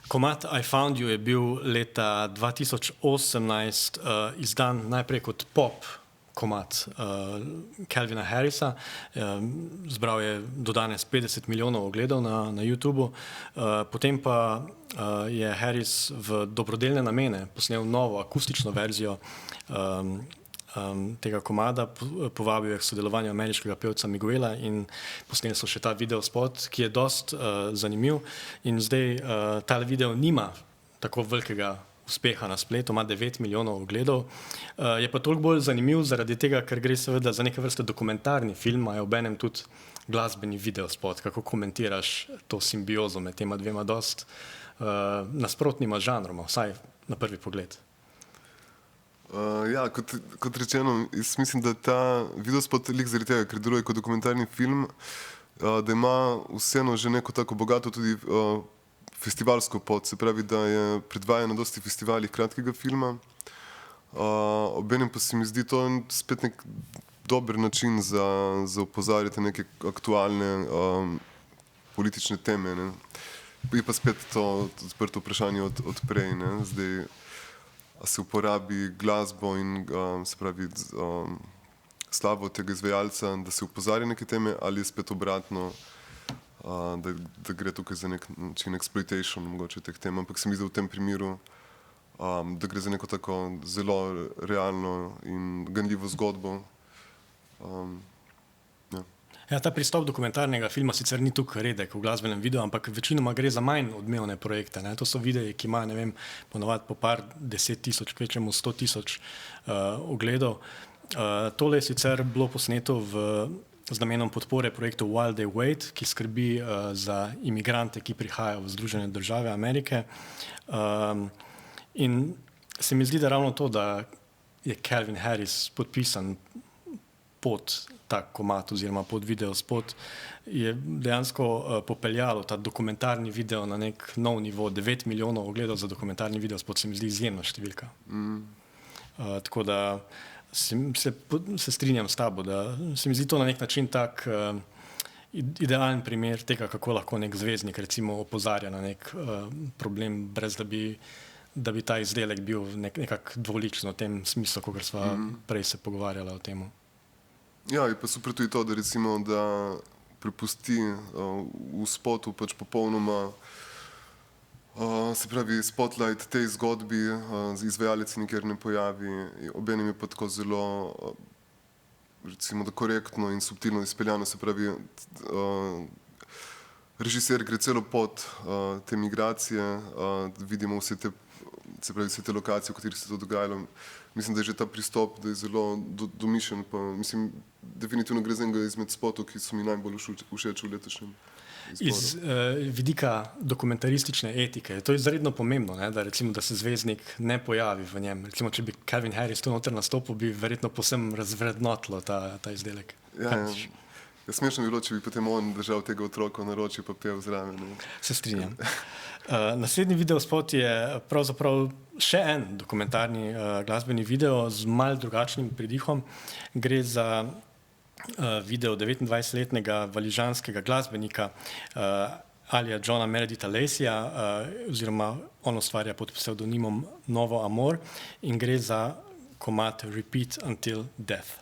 Komad I Found You je bil leta 2018 izdan najprej kot pop komad Calvina Harrisa. Zbral je do danes 50 milijonov ogledov na YouTubu. Potem pa je Harris v dobrodelne namene posnel novo akustično verzijo tega komada, povabil je k sodelovanju ameriškega pevca Miguela in posneli so še ta videospot, ki je dost zanimiv. In zdaj ta video nima tako velikega uspeha na spletu, ima 9 milijonov ogledov. Je pa toliko bolj zanimiv zaradi tega, ker gre seveda za neke vrste dokumentarni film, a je obenem tudi glasbeni videospot. Kako komentiraš to simbiozo med tema dvema dost nasprotnima žanroma, vsaj na prvi pogled? Ja, kot rečeno, jaz mislim, da ta videospot lik zaradi tega, ker deluje kot dokumentarni film, da ima vseeno že neko tako bogato tudi festivalsko pot, se pravi, da je predvajan na dosti festivalih kratkega filma. Obenem pa se mi zdi to spet nek dober način za opozarjati neke aktualne politične teme, ne. Je pa spet to odprto vprašanje od prej, ne. Zdaj, a se uporabi glasbo in se pravi slavo tega izvajalca, da se opozarja neke teme, ali je spet obratno, da gre tukaj za nek način exploitation mogoče teh tem, ampak se mi zdi v tem primeru, da gre za neko tako zelo realno in ganljivo zgodbo. Ja, ta pristop dokumentarnega filma sicer ni tukaj redek v glasbenem videu, ampak večinoma gre za manj odmevne projekte, ne. To so videi, ki imajo, ne vem, ponovadi po par 10 tisoč, kvečjemu 100 tisoč ogledov. Tole je sicer bilo posneto z namenom podpore projektu While They Wait, ki skrbi za imigrante, ki prihajajo v Združene države Amerike. In se mi zdi, da ravno to, da je Calvin Harris podpisan pod ta komad oziroma pod videospot, je dejansko popeljalo ta dokumentarni video na nek nov nivo. 9 milijonov ogledov za dokumentarni videospot se mi zdi izjemna številka. Tako da se strinjam s tabo, da se mi zdi to na nek način tak idealen primer tega, kako lahko nek zvezdnik recimo opozarja na nek problem, brez da bi ta izdelek bil nekako dvoličen v tem smislu, kakor sva prej se pogovarjala o tem. Ja, je pa super tudi to, da recimo, da prepusti v spotu pač popolnoma, se pravi, spotlight tej zgodbi, izvajalec se nikjer ne pojavi, obenem je pa tako zelo, recimo, da korektno in subtilno izpeljano, se pravi, režiser gre celo pot te migracije, vidimo vse te, se pravi, vse te lokacije, v katerih se to dogajalo. Mislim, da je že ta pristop, da je zelo domišljen, pa mislim, definitivno gre za enega izmed spotov, ki so mi najbolj všeč v letošnjem izboru. Iz vidika dokumentaristične etike, to je izredno pomembno, ne, da recimo, da se zvezdnik ne pojavi v njem. Recimo, če bi Calvin Harris tu noter nastopil, bi verjetno povsem razvrednotilo ta izdelek. Ja, smešno bi bilo, če bi potem on držal tega otroka v naročju pa pel zraven. Se strinjam. Naslednji videospot je pravzaprav še en dokumentarni glasbeni video z malo drugačnim pridihom. Gre za video 29-letnega valižanskega glasbenika Alija Johna Mereditha Laceyja, oziroma on ustvarja pod psevdonimom Novo Amor in gre za komad Repeat Until Death.